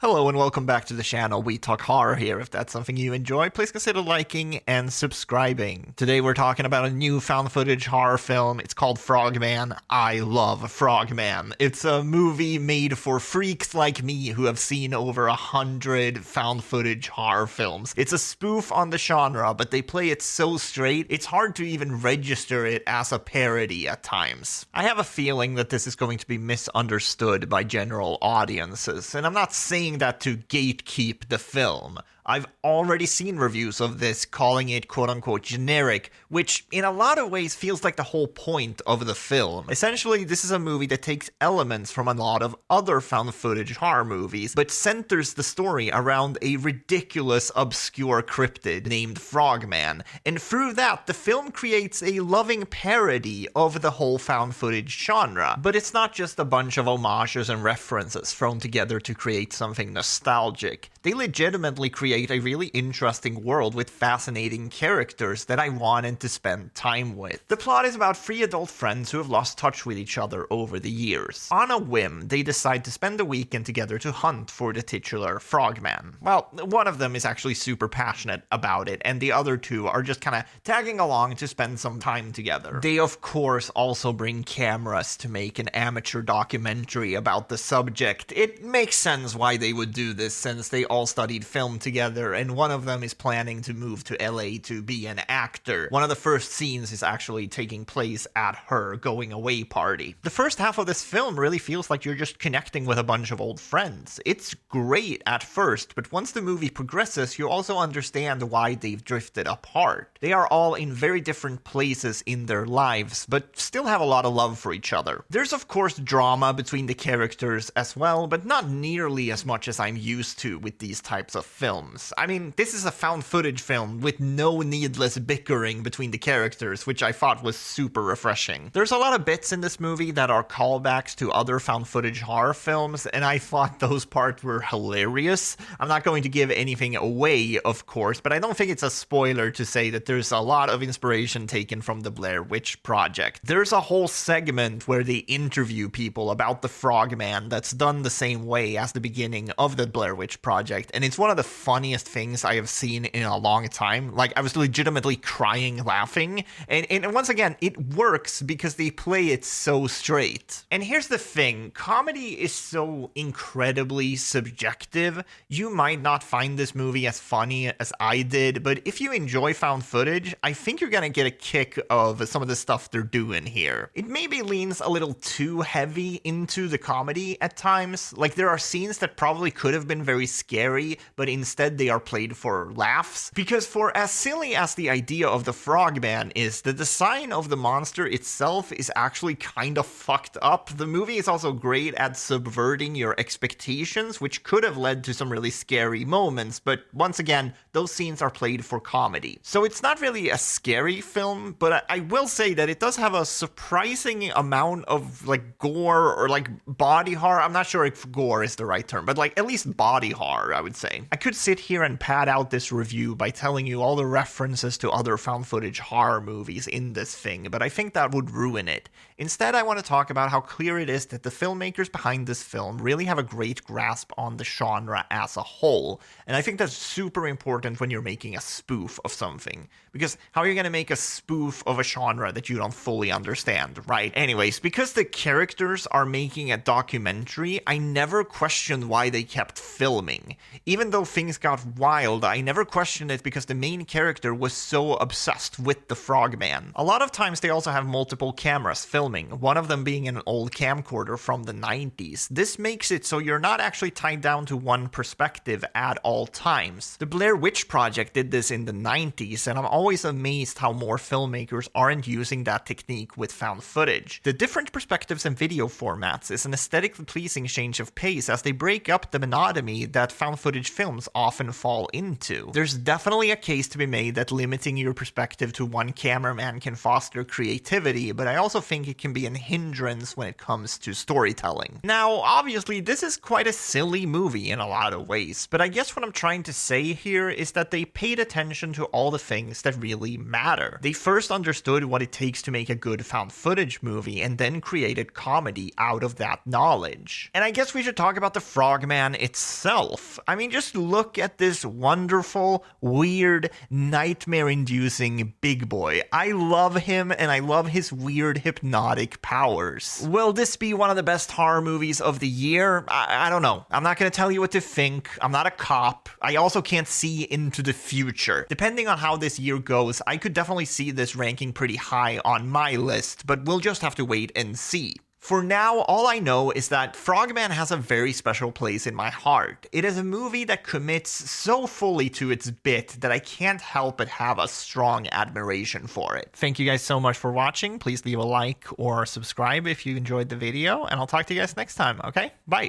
Hello and welcome back to the channel. We talk horror here. If that's something you enjoy, please consider liking and subscribing. Today we're talking about a new found footage horror film. It's called Frogman. I love Frogman. It's a movie made for freaks like me who have seen over 100 found footage horror films. It's a spoof on the genre, but they play it so straight, it's hard to even register it as a parody at times. I have a feeling that this is going to be misunderstood by general audiences, and I'm not saying that to gatekeep the film. I've already seen reviews of this calling it quote-unquote generic, which in a lot of ways feels like the whole point of the film. Essentially, this is a movie that takes elements from a lot of other found footage horror movies, but centers the story around a ridiculous, obscure cryptid named Frogman, and through that, the film creates a loving parody of the whole found footage genre. But it's not just a bunch of homages and references thrown together to create something nostalgic. They legitimately create a really interesting world with fascinating characters that I wanted to spend time with. The plot is about three adult friends who have lost touch with each other over the years. On a whim, they decide to spend a weekend together to hunt for the titular Frogman. Well, one of them is actually super passionate about it, and the other two are just kind of tagging along to spend some time together. They, of course, also bring cameras to make an amateur documentary about the subject. It makes sense why they would do this, since they all studied film together, and one of them is planning to move to LA to be an actor. One of the first scenes is actually taking place at her going away party. The first half of this film really feels like you're just connecting with a bunch of old friends. It's great at first, but once the movie progresses, you also understand why they've drifted apart. They are all in very different places in their lives, but still have a lot of love for each other. There's of course drama between the characters as well, but not nearly as much as I'm used to with these types of films. I mean, this is a found footage film with no needless bickering between the characters, which I thought was super refreshing. There's a lot of bits in this movie that are callbacks to other found footage horror films, and I thought those parts were hilarious. I'm not going to give anything away, of course, but I don't think it's a spoiler to say that there's a lot of inspiration taken from the Blair Witch Project. There's a whole segment where they interview people about the Frogman that's done the same way as the beginning of the Blair Witch Project, and it's one of the funniest things I have seen in a long time. Like, I was legitimately crying laughing, and once again, it works because they play it so straight. And here's the thing, comedy is so incredibly subjective. You might not find this movie as funny as I did, but if you enjoy found footage, I think you're gonna get a kick of some of the stuff they're doing here. It maybe leans a little too heavy into the comedy at times. Like, there are scenes that probably could have been very scary, but instead they are played for laughs. Because for as silly as the idea of the Frogman is, the design of the monster itself is actually kind of fucked up. The movie is also great at subverting your expectations, which could have led to some really scary moments, but once again, those scenes are played for comedy. So it's not really a scary film, but I will say that it does have a surprising amount of like gore or like body horror. I'm not sure if gore is the right term, but like at least body horror, I would say. I could sit here and pad out this review by telling you all the references to other found footage horror movies in this thing, but I think that would ruin it. Instead, I want to talk about how clear it is that the filmmakers behind this film really have a great grasp on the genre as a whole, and I think that's super important when you're making a spoof of something, because how are you going to make a spoof of a genre that you don't fully understand, right? Anyways, because the characters are making a documentary, I never questioned why they kept filming. Even though things got wild, I never questioned it because the main character was so obsessed with the Frogman. A lot of times they also have multiple cameras filming, one of them being an old camcorder from the 90s. This makes it so you're not actually tied down to one perspective at all times. The Blair Witch Project did this in the 90s, and I'm always amazed how more filmmakers aren't using that technique with found footage. The different perspectives and video formats is an aesthetically pleasing change of pace as they break up the monotony that found footage films often often fall into. There's definitely a case to be made that limiting your perspective to one cameraman can foster creativity, but I also think it can be an hindrance when it comes to storytelling. Now, obviously, this is quite a silly movie in a lot of ways, but I guess what I'm trying to say here is that they paid attention to all the things that really matter. They first understood what it takes to make a good found footage movie, and then created comedy out of that knowledge. And I guess we should talk about the Frogman itself. I mean, just look at this wonderful, weird, nightmare-inducing big boy. I love him, and I love his weird hypnotic powers. Will this be one of the best horror movies of the year? I don't know. I'm not gonna tell you what to think. I'm not a cop. I also can't see into the future. Depending on how this year goes, I could definitely see this ranking pretty high on my list, but we'll just have to wait and see. For now, all I know is that Frogman has a very special place in my heart. It is a movie that commits so fully to its bit that I can't help but have a strong admiration for it. Thank you guys so much for watching. Please leave a like or subscribe if you enjoyed the video, and I'll talk to you guys next time, okay? Bye!